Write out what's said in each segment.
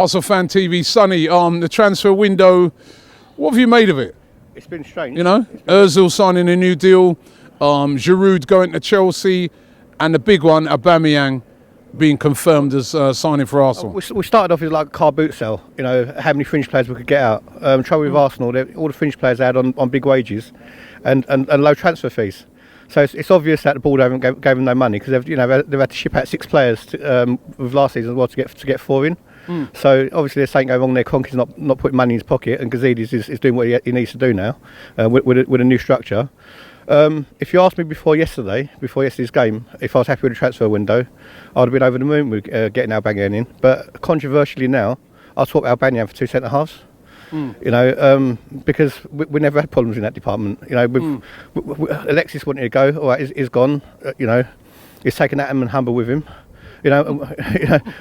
ArsenalFanTV, Sonny, the transfer window, what have you made of it? It's been strange. You know, Ozil signing a new deal, Giroud going to Chelsea, and the big one, Aubameyang, being confirmed as signing for Arsenal. We started off with like a car boot sale, you know, how many fringe players we could get out. Trouble with Arsenal, all the fringe players they had on big wages and low transfer fees. So it's obvious that the board haven't gave them no money because they've had to ship out 6 players with last season as well to get 4 in. So obviously there's something going wrong there. Conke's not putting money in his pocket, and Gazidis is doing what he needs to do now with a new structure. If you asked me before yesterday's game, if I was happy with the transfer window, I'd have been over the moon with getting Aubameyang in. But controversially now, I'll swap Aubameyang for 2 centre halves. You know, because we never had problems in that department. You know, Alexis wanted to go. All right, he's gone. You know, he's taken Atom and Humber with him. You know,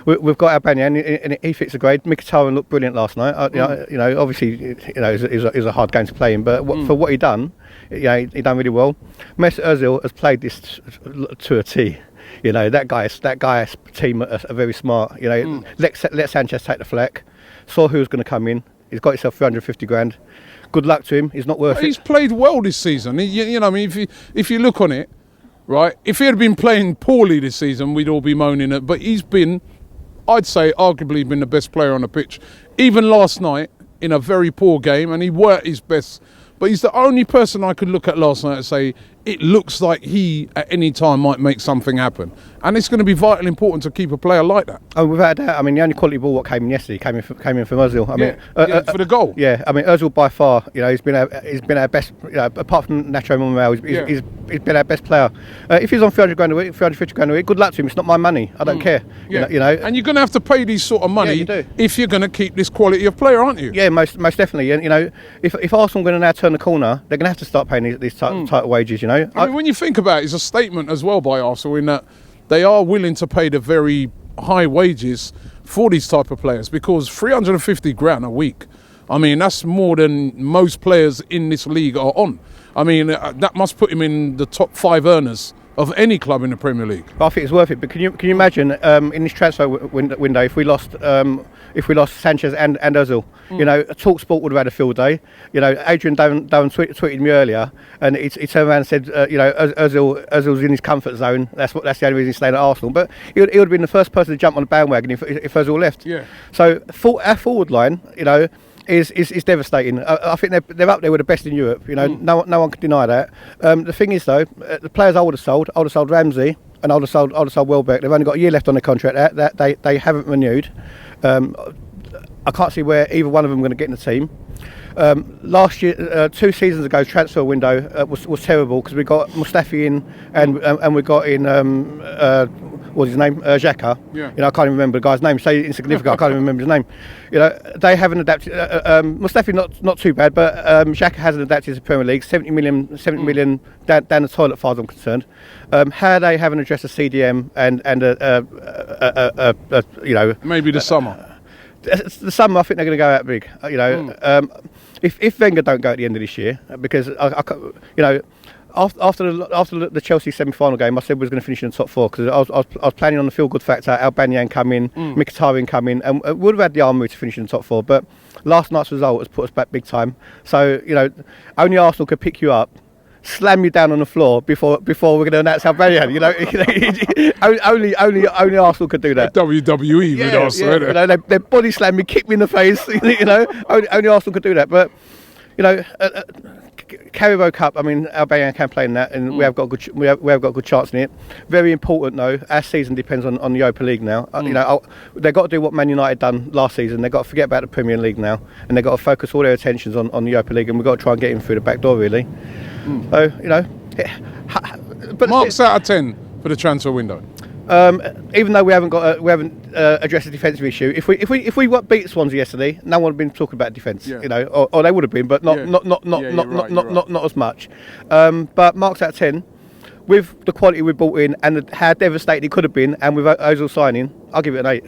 we've got Aubameyang and he fits the grade. Mkhitaryan looked brilliant last night. You know, obviously, you know, it was a hard game to play in, but for what he done, you know, he done really well. Mesut Ozil has played this to a T. You know, that guy's team are very smart. You know, let Sanchez take the flak. Saw who was going to come in. He's got himself 350 grand. Good luck to him. He's not worth it. He's played well this season. You know, I mean, if you look on it, right, if he had been playing poorly this season, we'd all be moaning it. But he's been, I'd say, arguably been the best player on the pitch. Even last night, in a very poor game, and he worked his best. But he's the only person I could look at last night and say, it looks like he, at any time, might make something happen. And it's going to be vitally important to keep a player like that. Oh, without a doubt. I mean, the only quality ball what came in yesterday came in from Ozil. I mean, for the goal. Yeah, I mean, Ozil by far, you know, he's been our best. You know, apart from Nacho Monreal, he's been our best player. If he's on 300 grand a week, 350 grand a week, good luck to him. It's not my money. I don't care. Yeah. You know. And you're going to have to pay these sort of money if you're going to keep this quality of player, aren't you? Yeah, most definitely. And you know, if Arsenal are going to now turn the corner, they're going to have to start paying these type of wages. You know. I mean, when you think about it, it's a statement as well by Arsenal in that they are willing to pay the very high wages for these type of players, because 350 grand a week, I mean, that's more than most players in this league are on. I mean, that must put him in the top 5 earners of any club in the Premier League. I think it's worth it. But can you imagine in this transfer window if we lost Sanchez and Ozil? You know, TalkSport would have had a field day. You know, Adrian Dowan tweeted me earlier, and he turned around and said, you know, Ozil's in his comfort zone. That's the only reason he's staying at Arsenal. But he would have been the first person to jump on the bandwagon if Ozil left. Yeah. So our forward line, you know, is devastating. I think they're up there with the best in Europe. You know, no one can deny that. The thing is though, the players I would have sold Ramsey, and I would have sold Welbeck. They've only got a year left on their contract. That they haven't renewed. I can't see where either one of them are going to get in the team. Last year, 2 seasons ago, transfer window was terrible because we got Mustafi in and we got in what's his name, Xhaka. Yeah. You know, I can't even remember the guy's name. Say insignificant. I can't even remember his name. You know, they haven't adapted. Mustafi not too bad, but Xhaka hasn't adapted to the Premier League. 70 million down the toilet, as far as I'm concerned. How they haven't addressed a CDM and you know, maybe the summer. The summer, I think they're going to go out big. You know, if Wenger don't go at the end of this year, because you know, after the Chelsea semi-final game, I said we was going to finish in the top 4 because I was planning on the feel-good factor. Aubameyang come in, Mkhitaryan come in, and we would have had the armour to finish in the top 4. But last night's result has put us back big time. So you know, only Arsenal could pick you up, slam you down on the floor before we're going to announce Aubameyang. You know, only Arsenal could do that. WWE with Arsenal. You know, they body slam me, kick me in the face. You know, only Arsenal could do that. But you know, Carabao Cup. I mean, Aubameyang can play in that, and we have got a good chance in it. Very important though. Our season depends on the Europa League now. You know, they've got to do what Man United done last season. They've got to forget about the Premier League now, and they've got to focus all their attentions on the Europa League, and we've got to try and get in through the back door really. So you know, but marks out of 10 for the transfer window. Even though we haven't addressed the defensive issue, if we beat Swansea yesterday, no one would have been talking about defence. You know, or they would have been, but not as much. But marks out of 10, with the quality we brought in and how devastated it could have been, and with Ozil signing, I'll give it an 8.